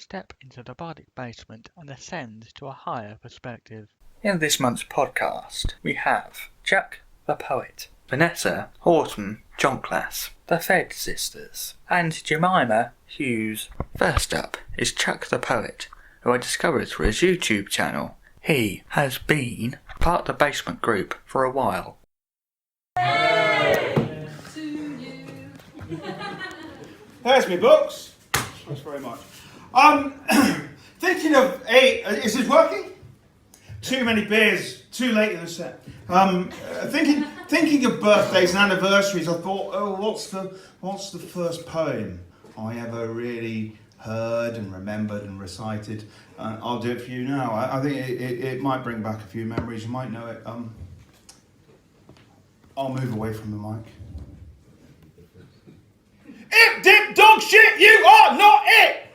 step into the Bardic Basement and ascend to a higher perspective. In this month's podcast, we have Chuck the Poet, Vanessa Horton Jonklaas, the Fed Sisters, and Jemima Hughes. First up is Chuck the Poet, who I discovered through his YouTube channel. He has been part of the Basement group for a while. There's me books. Thanks very much. Thinking of is this working? Too many beers, too late in the set. Thinking of birthdays and anniversaries, I thought, what's the first poem I ever really heard and remembered and recited? I'll do it for you now. I think it might bring back a few memories. You might know it. I'll move away from the mic. Ip dip dog shit, you are not it!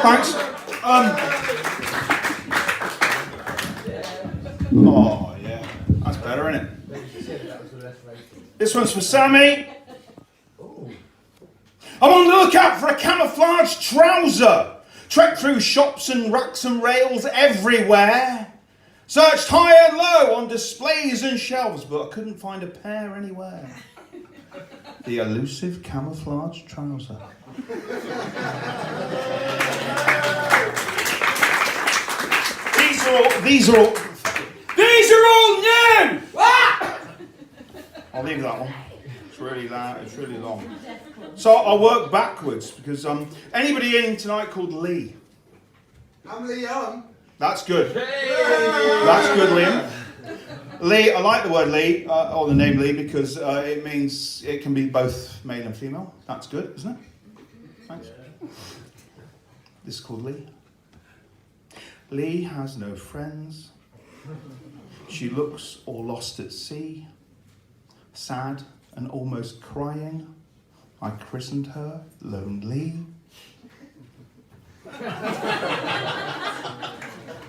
Thanks. Oh yeah, that's better, isn't it? This one's for Sammy. I'm on the lookout for a camouflage trouser. Trekked through shops and racks and rails everywhere. Searched high and low on displays and shelves, but I couldn't find a pair anywhere. The elusive camouflage trouser. These are all new! I'll leave that one. It's really loud, it's really long. So I'll work backwards because anybody in tonight called Lee? I'm Liam. That's good. That's good, Liam. Lee, I like the word Lee, or the name Lee, because it means it can be both male and female. That's good, isn't it? Thanks. This is called Lee. Lee has no friends. She looks all lost at sea, sad and almost crying. I christened her Lonely.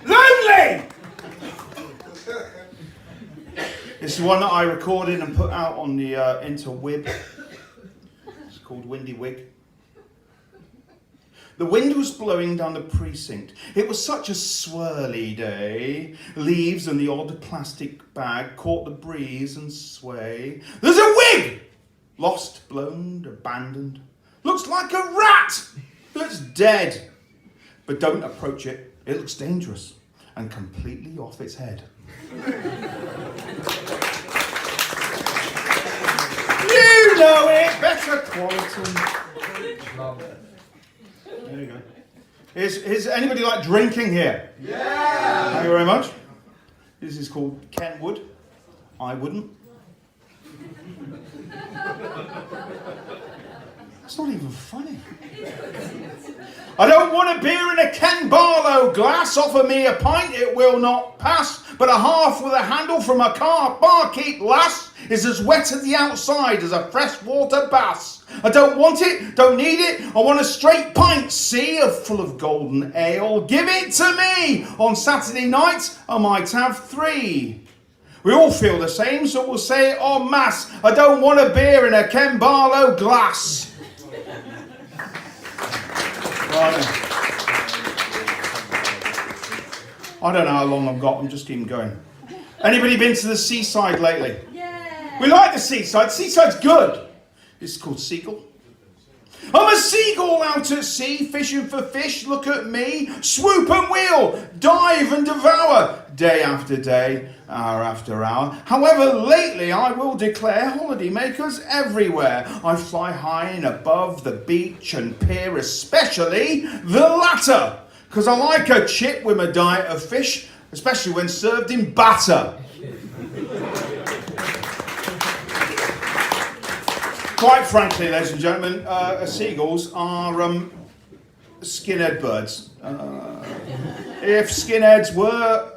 Lonely! This is one that I recorded and put out on the interweb. It's called Windy Wig. The wind was blowing down the precinct. It was such a swirly day. Leaves and the odd plastic bag caught the breeze and sway. There's a wig! Lost, blown, abandoned. Looks like a rat that's dead. But don't approach it. It looks dangerous and completely off its head. You know it, better quality. There you go. Is anybody like drinking here? Yeah! Thank you very much. This is called Ken Wood. I wouldn't. It's not even funny. I don't want a beer in a Ken Barlow glass. Offer me a pint, it will not pass. But a half with a handle from a car barkeep lass is as wet at the outside as a freshwater bass. I don't want it, don't need it. I want a straight pint, see, full of golden ale. Give it to me. On Saturday night, I might have 3. We all feel the same, so we'll say it en masse. I don't want a beer in a Ken Barlow glass. I don't know how long I've got, I'm just keeping going. Anybody been to the seaside lately? Yeah. We like the seaside. Seaside's good. This is called Seagull. I'm a seagull out at sea, fishing for fish. Look at me. Swoop and wheel, dive and devour. Day after day, hour after hour. However, lately I will declare holidaymakers everywhere. I fly high and above the beach and pier, especially the latter. Because I like a chip with a diet of fish, especially when served in batter. Quite frankly, ladies and gentlemen, seagulls are skinhead birds. If skinheads were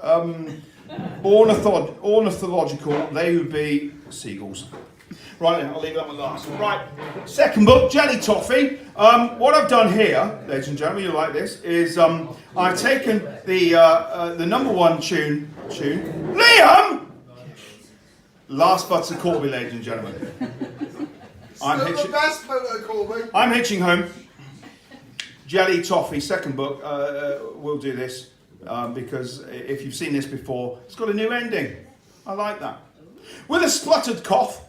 ornithological, they would be seagulls. Right then, I'll leave that one last. Right, second book, Jelly Toffee. What I've done here, ladies and gentlemen, you like this, is I've taken the number one tune, Liam! Last Button Corby, ladies and gentlemen. I'm hitching home. Jelly Toffee, second book. We'll do this because if you've seen this before, it's got a new ending. I like that. With a spluttered cough,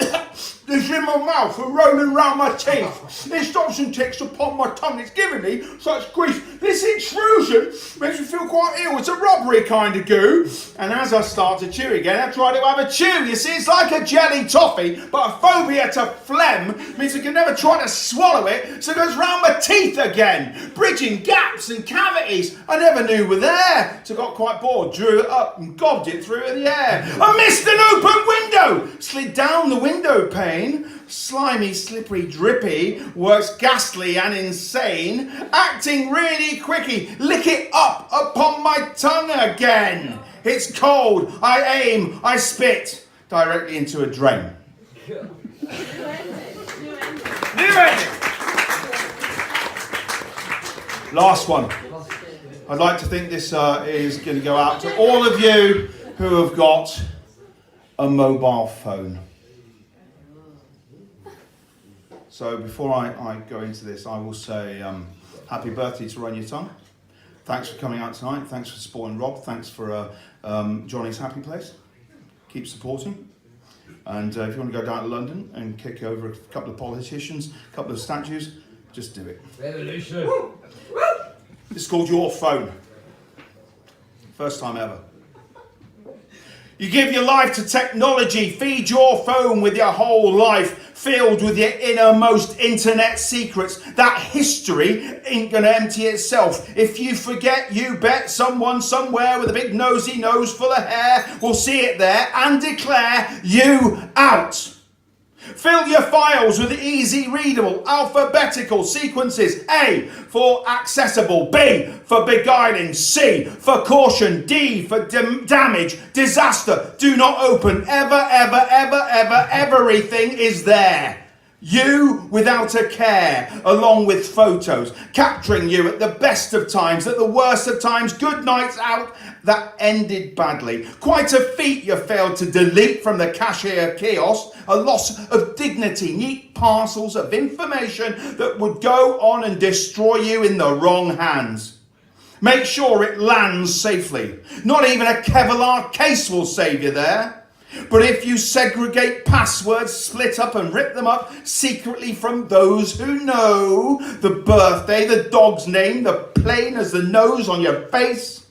there's in my mouth and rolling round my teeth. It stops and ticks upon my tongue. It's giving me such grief. This intrusion makes me feel quite ill. It's a robbery kind of goo. And as I start to chew again, I try to have a chew. You see, it's like a jelly toffee, but a phobia to phlegm means I can never try to swallow it, so it goes round my teeth again, bridging gaps and cavities I never knew were there. So I got quite bored, drew it up and gobbed it through the air. I missed an open window, slid down the window pane. Slimy, slippery, drippy, works ghastly and insane, acting really quicky, lick it up upon my tongue again. It's cold, I aim, I spit directly into a drain. New ending. Last one. I'd like to think this is going to go out to all of you who have got a mobile phone. So before I go into this, I will say happy birthday to Run Your Tongue. Thanks for coming out tonight. Thanks for supporting Rob. Thanks for Johnny's Happy Place. Keep supporting. And if you want to go down to London and kick over a couple of politicians, a couple of statues, just do it. Revolution. It's called Your Phone. First time ever. You give your life to technology, feed your phone with your whole life, filled with your innermost internet secrets. That history ain't gonna empty itself. If you forget, you bet someone somewhere with a big nosy nose full of hair will see it there and declare you out. Fill your files with easy readable alphabetical sequences. A for accessible, B for beguiling, C for caution, D for damage, disaster, do not open, ever, everything is there. You without a care, along with photos, capturing you at the best of times, at the worst of times, good nights out that ended badly. Quite a feat you failed to delete from the cashier kiosk, a loss of dignity, neat parcels of information that would go on and destroy you in the wrong hands. Make sure it lands safely. Not even a Kevlar case will save you there. But if you segregate passwords, split up and rip them up secretly from those who know, the birthday, the dog's name, the plain as the nose on your face,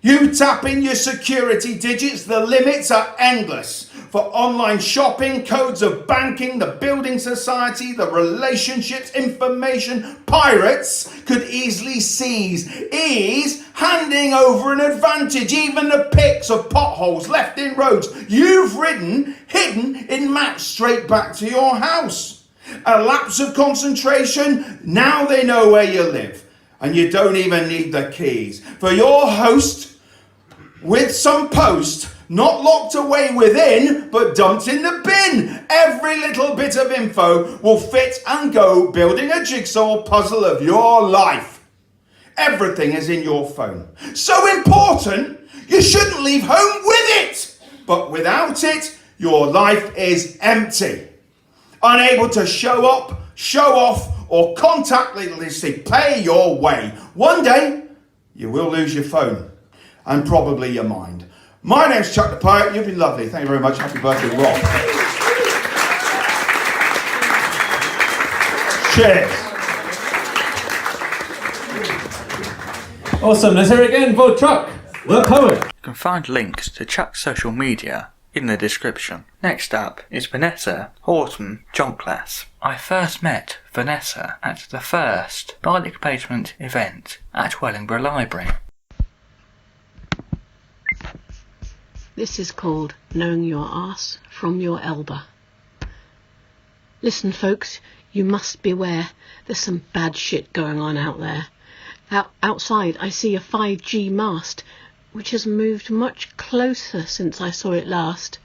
you tap in your security digits, the limits are endless. For online shopping, codes of banking, the building society, the relationships, information, pirates could easily seize. Ease handing over an advantage, even the pics of potholes left in roads you've ridden, hidden in maps straight back to your house. A lapse of concentration, now they know where you live. And you don't even need the keys. For your host, with some post, not locked away within, but dumped in the bin. Every little bit of info will fit and go, building a jigsaw puzzle of your life. Everything is in your phone. So important, you shouldn't leave home with it. But without it, your life is empty. Unable to show up, show off, or contactlessly pay your way. One day, you will lose your phone and probably your mind. My name's Chuck the Poet. You've been lovely. Thank you very much. Happy birthday, Rob. Cheers. Awesome. Let's hear it again for Chuck the Poet. You can find links to Chuck's social media in the description. Next up is Vanessa Horton Jonklaas. I first met Vanessa at the first Bardic Basement event at Wellingborough Library. This is called Knowing Your Arse from Your Elbow. Listen, folks, you must beware. There's some bad shit going on out there. Outside, I see a 5G mast, which has moved much closer since I saw it last.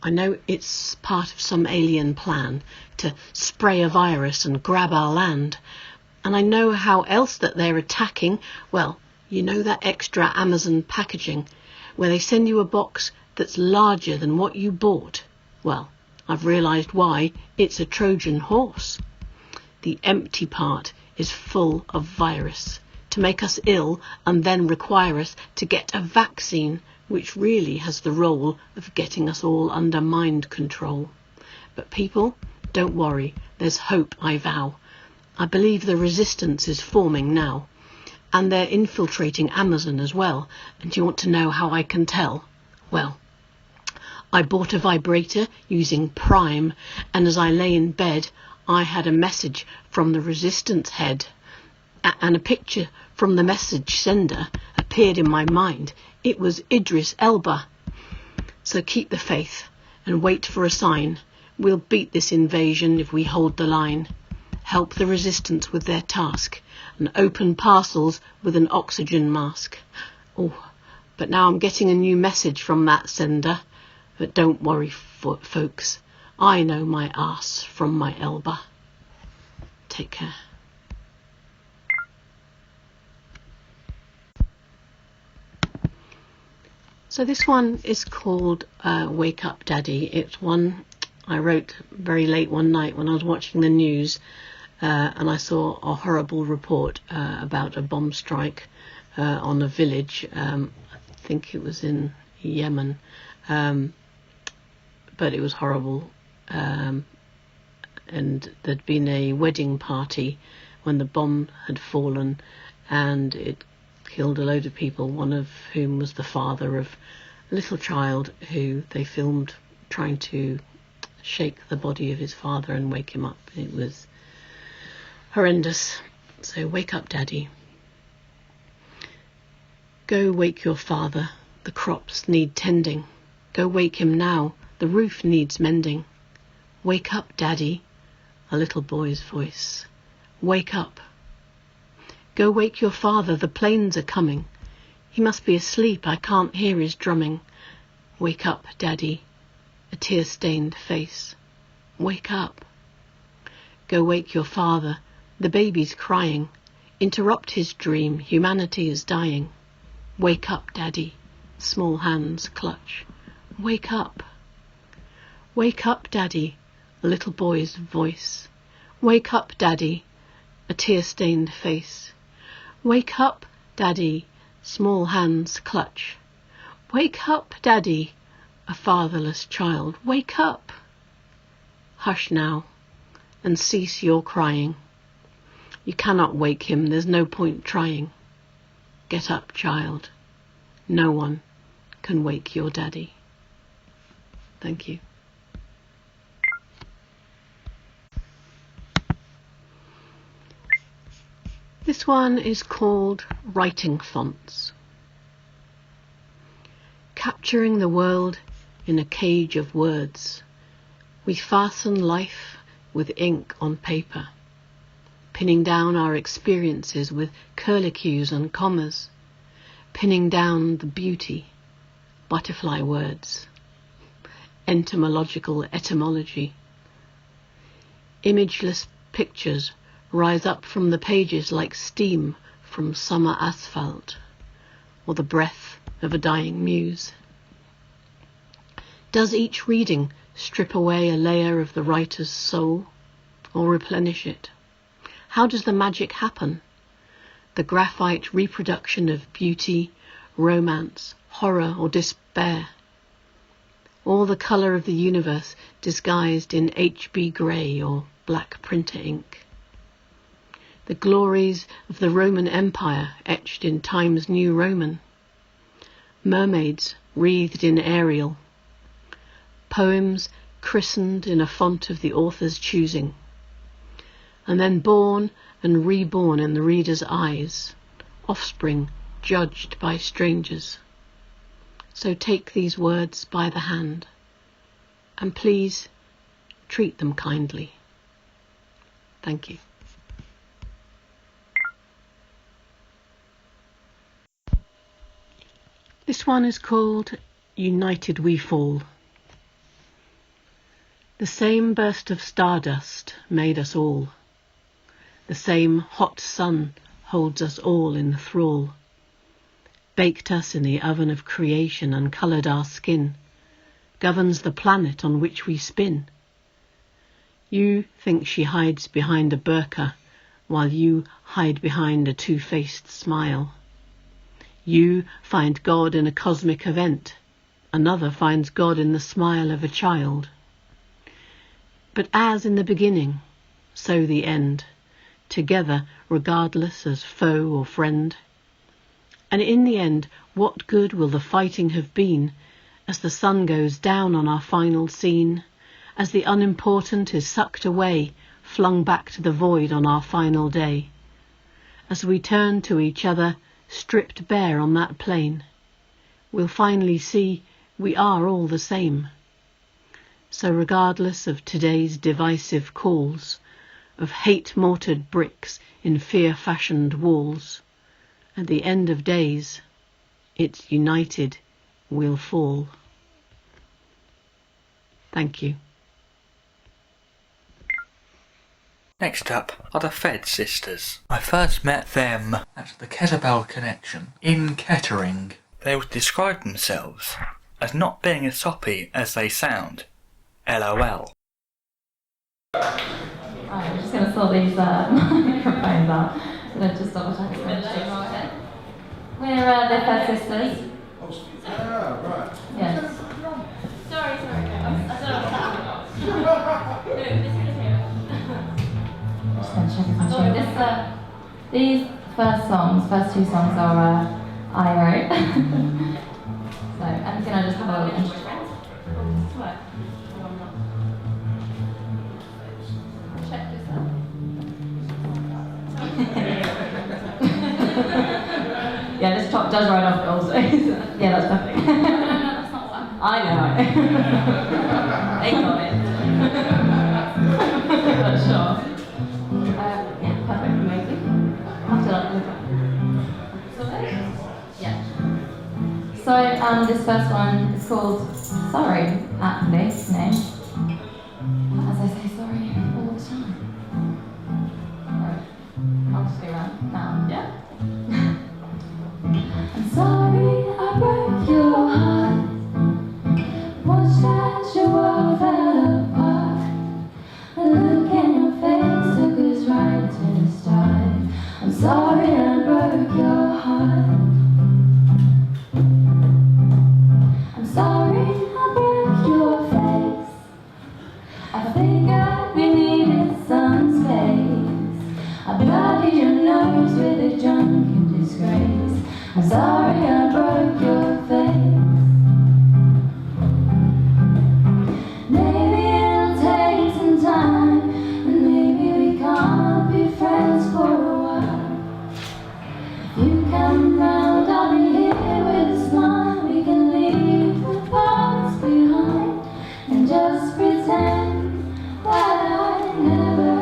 I know it's part of some alien plan to spray a virus and grab our land. And I know how else that they're attacking. Well, you know that extra Amazon packaging, where they send you a box that's larger than what you bought. Well, I've realised why. It's a Trojan horse. The empty part is full of virus to make us ill and then require us to get a vaccine which really has the role of getting us all under mind control. But people, don't worry, there's hope, I vow. I believe the resistance is forming now, and they're infiltrating Amazon as well. And do you want to know how I can tell? Well, I bought a vibrator using Prime, and as I lay in bed, I had a message from the resistance head, and a picture from the message sender appeared in my mind. It was Idris Elba. So keep the faith and wait for a sign. We'll beat this invasion if we hold the line. Help the resistance with their task and open parcels with an oxygen mask. Oh, but now I'm getting a new message from that sender. But don't worry, folks. I know my arse from my elbow. Take care. So this one is called Wake Up Daddy. It's one I wrote very late one night when I was watching the news, and I saw a horrible report about a bomb strike on a village. I think it was in Yemen, but it was horrible. And there'd been a wedding party when the bomb had fallen, and it killed a load of people, one of whom was the father of a little child who they filmed trying to shake the body of his father and wake him up. It was horrendous. So wake up, Daddy. Go wake your father. The crops need tending. Go wake him now. The roof needs mending. Wake up, Daddy. A little boy's voice. Wake up. Go wake your father. The planes are coming. He must be asleep. I can't hear his drumming. Wake up, Daddy. A tear-stained face. Wake up. Go wake your father. The baby's crying. Interrupt his dream. Humanity is dying. Wake up, Daddy. Small hands clutch. Wake up. Wake up, Daddy. A little boy's voice. Wake up, Daddy. A tear-stained face. Wake up, Daddy. Small hands clutch. Wake up, Daddy. A fatherless child. Wake up. Hush now, and cease your crying. You cannot wake him. There's no point trying. Get up, child. No one can wake your daddy. Thank you. This one is called Writing Fonts. Capturing the world in a cage of words, we fasten life with ink on paper, pinning down our experiences with curlicues and commas, pinning down the beauty, butterfly words, entomological etymology. Imageless pictures rise up from the pages like steam from summer asphalt, or the breath of a dying muse. Does each reading strip away a layer of the writer's soul, or replenish it? How does the magic happen? The graphite reproduction of beauty, romance, horror, or despair? Or the colour of the universe disguised in HB grey or black printer ink? The glories of the Roman Empire etched in Times New Roman? Mermaids wreathed in Ariel? Poems christened in a font of the author's choosing, and then born and reborn in the reader's eyes, offspring judged by strangers. So take these words by the hand, and please treat them kindly. Thank you. This one is called United We Fall. The same burst of stardust made us all. The same hot sun holds us all in thrall. Baked us in the oven of creation and coloured our skin. Governs the planet on which we spin. You think she hides behind a burqa, while you hide behind a two-faced smile. You find God in a cosmic event. Another finds God in the smile of a child. But as in the beginning, so the end, together regardless as foe or friend. And in the end, what good will the fighting have been as the sun goes down on our final scene, as the unimportant is sucked away, flung back to the void on our final day, as we turn to each other, stripped bare on that plain, we'll finally see we are all the same. So regardless of today's divisive calls, of hate-mortared bricks in fear-fashioned walls, at the end of days, it's united we'll fall. Thank you. Next up are the Fed sisters. I first met them at the Kettlebell Connection in Kettering. They would describe themselves as not being as soppy as they sound. LOL. I'm just going to sort these microphones out. Just double check. We're the Fed sisters. Right. Yes. Sorry. Just going to check if I'm sure. These first two songs are I wrote. So I'm going to just have a little intro. Check this out. Yeah, this top does ride off also. Yeah, that's perfect. No, that's not one. I know. They got it. Not sure. Yeah, perfect. Amazing. After that, yeah. So this first one is called Sorry, aptly named. As I say sorry all the time. Right. I'll just go around now, yeah? I'm sorry I broke your heart. Watched as your world fell apart. The look in your face took us right to the start. I'm sorry I broke your heart. I'm sorry I broke your face. I figured we needed some space. I bloodied your nose with a drunken disgrace. I'm sorry I broke your face. Maybe it'll take some time, and maybe we can't be friends for a while. If you come round, I'll be here with a smile. We can leave the past behind and just pretend that I never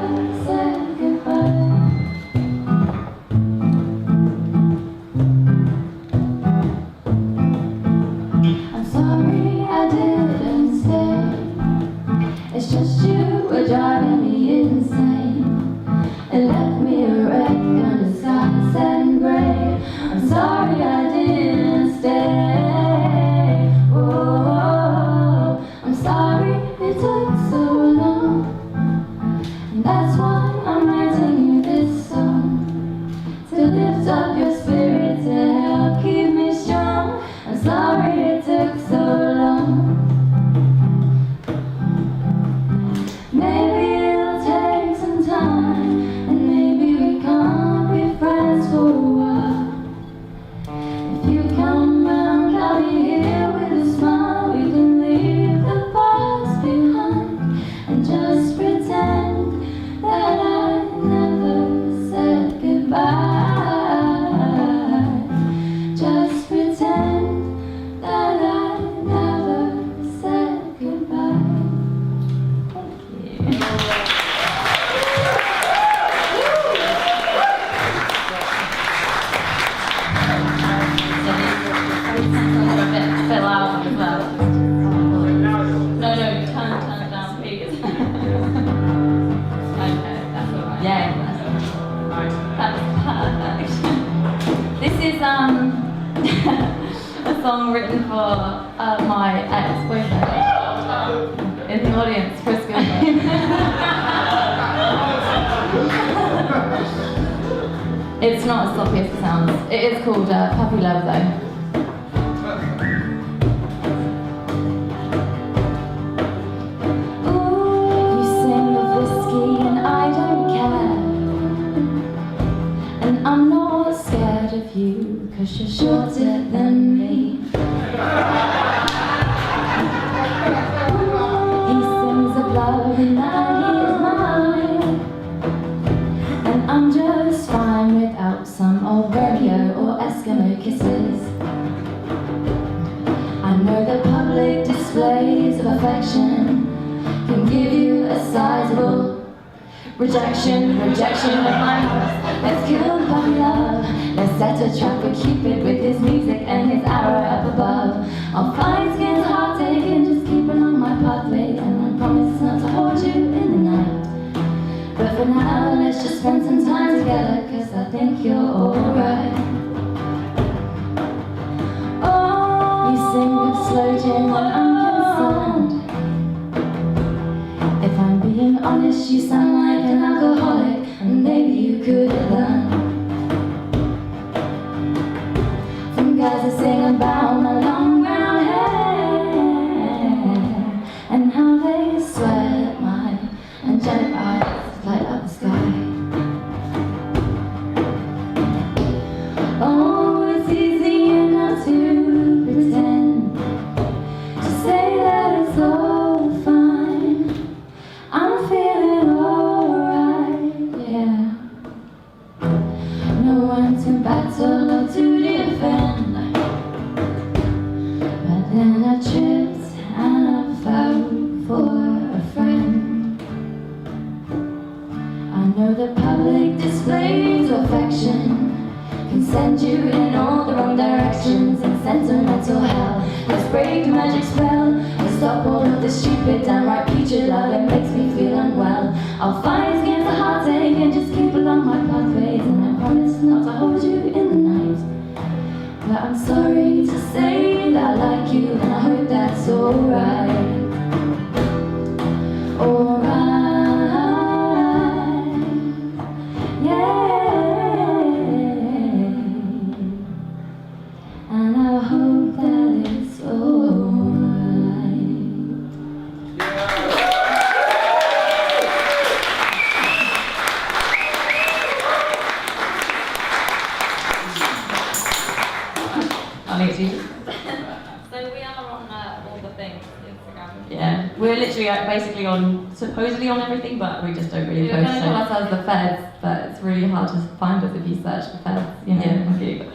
said goodbye. I'm sorry I didn't stay. It's just you were driving me insane. It left me a wreck under skies and grey. I'm sorry I didn't stay. Oh, I'm sorry it took so long. And that's why I'm writing you this song, to lift up your spirit, to help keep me strong. I'm sorry it took so long. Maybe it'll take some time, and maybe we can't be friends for a while. If you come round, I'll be here with a smile. We can leave the past behind and just pretend that I never said goodbye. Just pretend that I never said goodbye. Thank you. A bit loud as well. No, turn it down, please. Okay, that's alright. Yeah, that's perfect. This is a song written for my ex-boyfriend in the audience, Chris Gilbert. It's not as sloppy as it sounds. It is called Puppy Love though. Ooh, you sing of whiskey and I don't care. And I'm not scared of you, 'cause you're shorter than me. He sings of love and that he is mine. And I'm just fine without some old Romeo or Eskimo kisses. I know the public displays of affection can give you a sizable rejection of my heart. Let's kill puppy love. Let's set a trap for Cupid with his music and his arrow up above. I'll fight against heartache and just keep along my pathway, and I promise not to hold you in the night. But for now, let's just spend some time together, 'cause I think you're alright. Oh, you sing with slow gin when I'm concerned. If I'm being honest, you sound like an alcoholic, and maybe you could learn from guys that sing about my long brown hair and how they swear at my angelic eyes light up the sky. Oh, it's easy enough to pretend, to say that it's all fine. I'm feeling alright, yeah. No one to battle or to defend. But then I tripped and I fell for a friend. I know the public displays of affection can send you in all the wrong directions and sentimental hell. Let's break the magic spell and stop all of this stupid, downright putrid love that makes me feel unwell. I'll fight against the heartache and just keep along my pathways, and I promise not to hold you in the night. But I'm sorry to say that I like you, and I hope that's alright. Alright, yeah. And I hope that it's alright. So we are on all the things, Instagram. Yeah, we're literally basically supposedly on everything, but we just don't really We're post. going to call ourselves the Feds, but it's really hard to find us if you search the Feds, you know, on Google.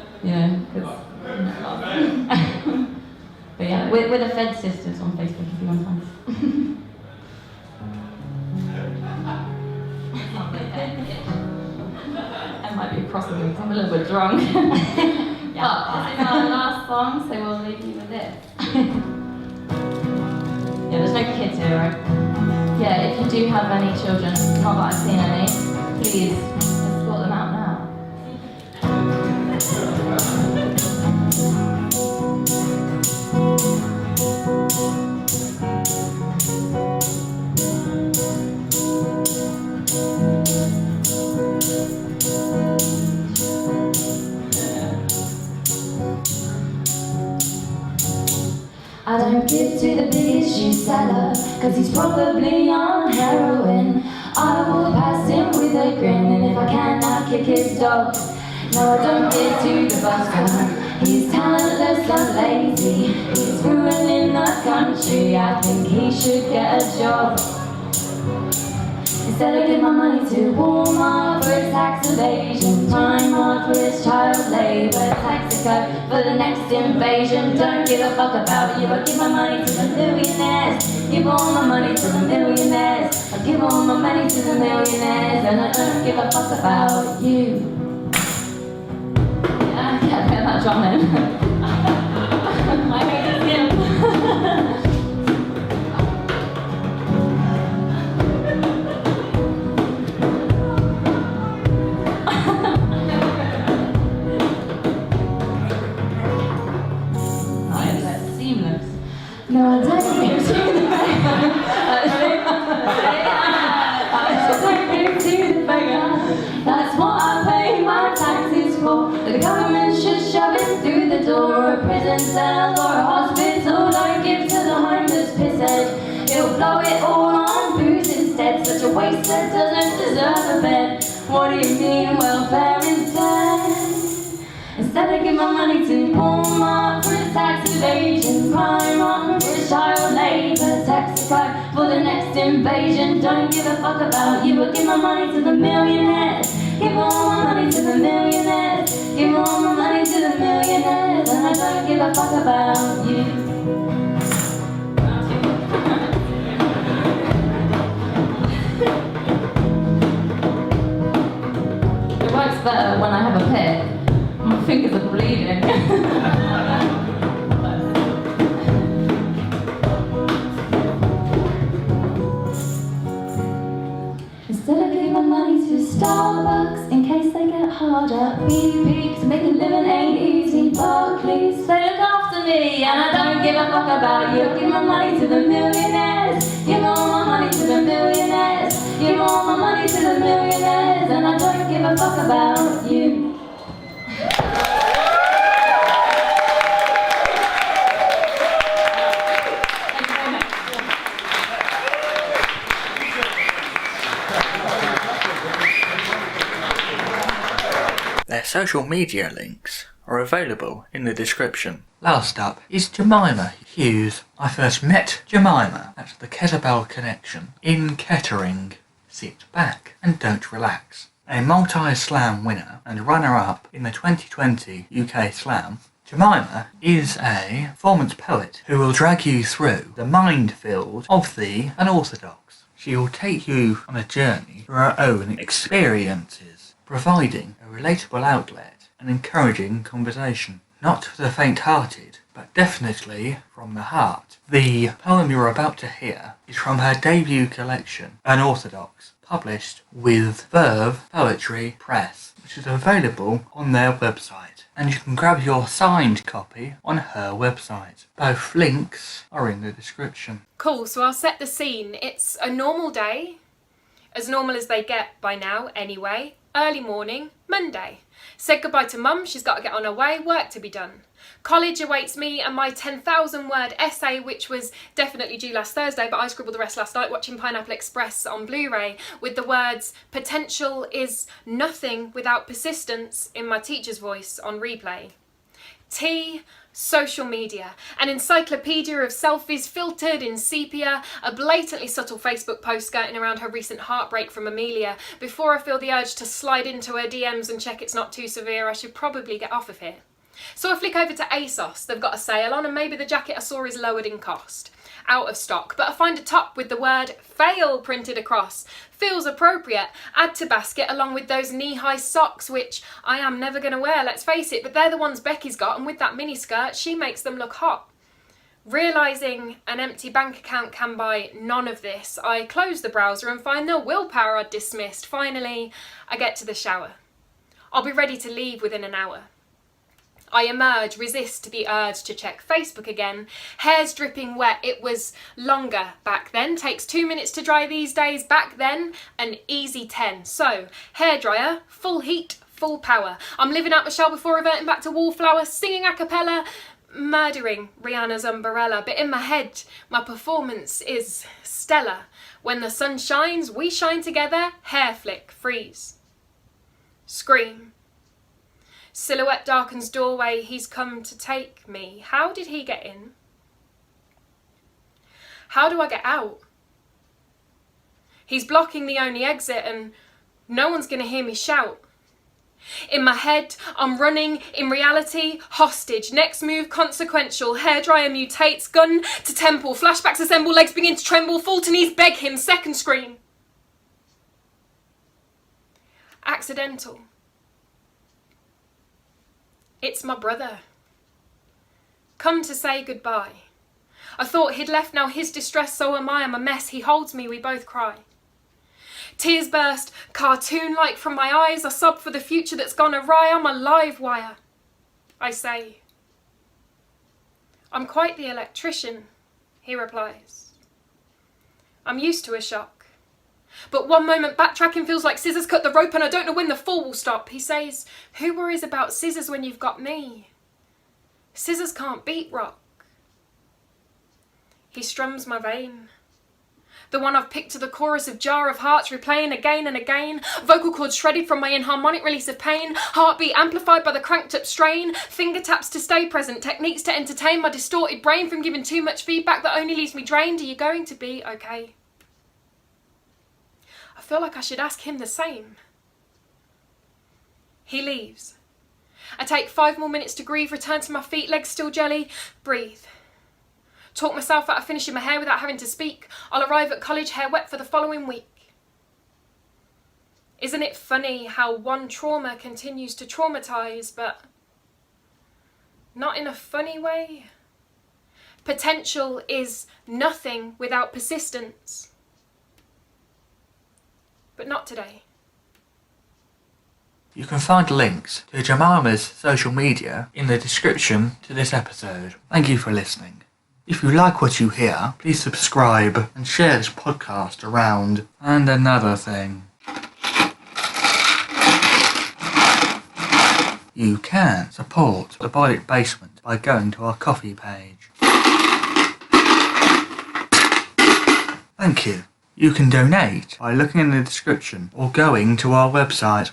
But yeah, we're the Fed Sisters on Facebook if you want to find us. I might be crossing because I'm a little bit drunk. Yeah. But this is our last song, so we'll leave you with this. Yeah, there's no kids here, right? Yeah, if you do have any children, not that I've seen any, please escort them out now. I don't give to the biggest shoe seller, 'cause he's probably on heroin. I walk past him with a grin, and if I can, I kick his dog. No, I don't give to the bus driver. He's talentless and lazy. He's ruining the country. I think he should get a job. Instead I give my money to Walmart for his tax evasion, Primark for his child labour, Texaco for the next invasion. Don't give a fuck about you, I give my money to the millionaires. Give all my money to the millionaires. I give all my money to the millionaires, and I don't give a fuck about you. Yeah, I can't get that drum in. I hate this game. No, I don't give to the beggar. I don't give to the beggar. shoving through the door, or a prison cell or a hospital. Don't give to the homeless pisshead, he'll blow it all on booze instead. Such a waste that doesn't deserve a bed. What do you mean welfare instead? Instead I give my money to Walmart for a tax evasion, Primark for a child labour tax card for the next invasion. Don't give a fuck about you, I give my money to the millionaires. Give all my money to the millionaires. Give all my money to the millionaires. And I don't give a fuck about you. It works better when I have a pet. My fingers are bleeding. Instead of giving my money to Starbucks in case they get harder, BP to make a living ain't easy. Barclays, they look after me and I don't give a fuck about you. Give my money to the millionaires. Give all my money to the millionaires. Give all my money to the millionaires. And I don't give a fuck about you. Their social media links are available in the description. Last up is Jemima Hughes. I first met Jemima at the Kettlebell Connection in Kettering. Sit back and don't relax. A multi-slam winner and runner-up in the 2020 UK Slam, Jemima is a performance poet who will drag you through the minefield of the unorthodox. She will take you on a journey through her own experiences, providing a relatable outlet and encouraging conversation. Not for the faint-hearted, but definitely from the heart. The poem you're about to hear is from her debut collection, Unorthodox, published with Verve Poetry Press, which is available on their website. And you can grab your signed copy on her website. Both links are in the description. Cool, so I'll set the scene. It's a normal day, as normal as they get by now anyway. Early morning, Monday. Said goodbye to Mum, she's got to get on her way, work to be done. College awaits me and my 10,000 word essay, which was definitely due last Thursday, but I scribbled the rest last night watching Pineapple Express on Blu-ray with the words, "Potential is nothing without persistence," in my teacher's voice on replay. T, social media, an encyclopedia of selfies filtered in sepia, a blatantly subtle Facebook post skirting around her recent heartbreak from Amelia. Before I feel the urge to slide into her DMs and check it's not too severe, I should probably get off of here. So I flick over to ASOS, they've got a sale on and maybe the jacket I saw is lowered in cost. Out of stock, but I find a top with the word fail printed across. Feels appropriate. Add to basket along with those knee-high socks, which I am never going to wear, let's face it, but they're the ones Becky's got, and with that mini skirt, she makes them look hot. Realising an empty bank account can buy none of this, I close the browser and find the willpower I'd dismissed. Finally, I get to the shower. I'll be ready to leave within an hour. I emerge, resist the urge to check Facebook again. Hair's dripping wet, it was longer back then. Takes 2 minutes to dry these days, back then an easy 10. So, hairdryer, full heat, full power. I'm living out Michelle before reverting back to Wallflower, singing a cappella, murdering Rihanna's umbrella. But in my head, my performance is stellar. When the sun shines, we shine together, hair flick, freeze. Scream. Silhouette darkens doorway, he's come to take me. How did he get in? How do I get out? He's blocking the only exit and no one's gonna hear me shout. In my head, I'm running, in reality, hostage. Next move, consequential. Hairdryer mutates, gun to temple. Flashbacks assemble, legs begin to tremble. Fall to knees, beg him, second scream. Accidental. It's my brother. Come to say goodbye. I thought he'd left, now his distress, so am I. I'm a mess, he holds me, we both cry. Tears burst, cartoon-like from my eyes. I sob for the future that's gone awry. I'm a live wire. I say, I'm quite the electrician, he replies. I'm used to a shock. But one moment backtracking feels like scissors cut the rope and I don't know when the fall will stop. He says, who worries about scissors when you've got me? Scissors can't beat rock. He strums my vein. The one I've picked to the chorus of Jar of Hearts, replaying again and again. Vocal cords shredded from my inharmonic release of pain. Heartbeat amplified by the cranked up strain. Finger taps to stay present. Techniques to entertain my distorted brain from giving too much feedback that only leaves me drained. Are you going to be okay? I feel like I should ask him the same. He leaves. I take 5 more minutes to grieve, return to my feet, legs still jelly, breathe. Talk myself out of finishing my hair without having to speak. I'll arrive at college hair wet for the following week. Isn't it funny how one trauma continues to traumatise, but not in a funny way? Potential is nothing without persistence. But not today. You can find links to Jemima's social media in the description to this episode. Thank you for listening. If you like what you hear, please subscribe and share this podcast around. And another thing, you can support the Bardic Basement by going to our Ko-fi page. Thank you. You can donate by looking in the description or going to our website.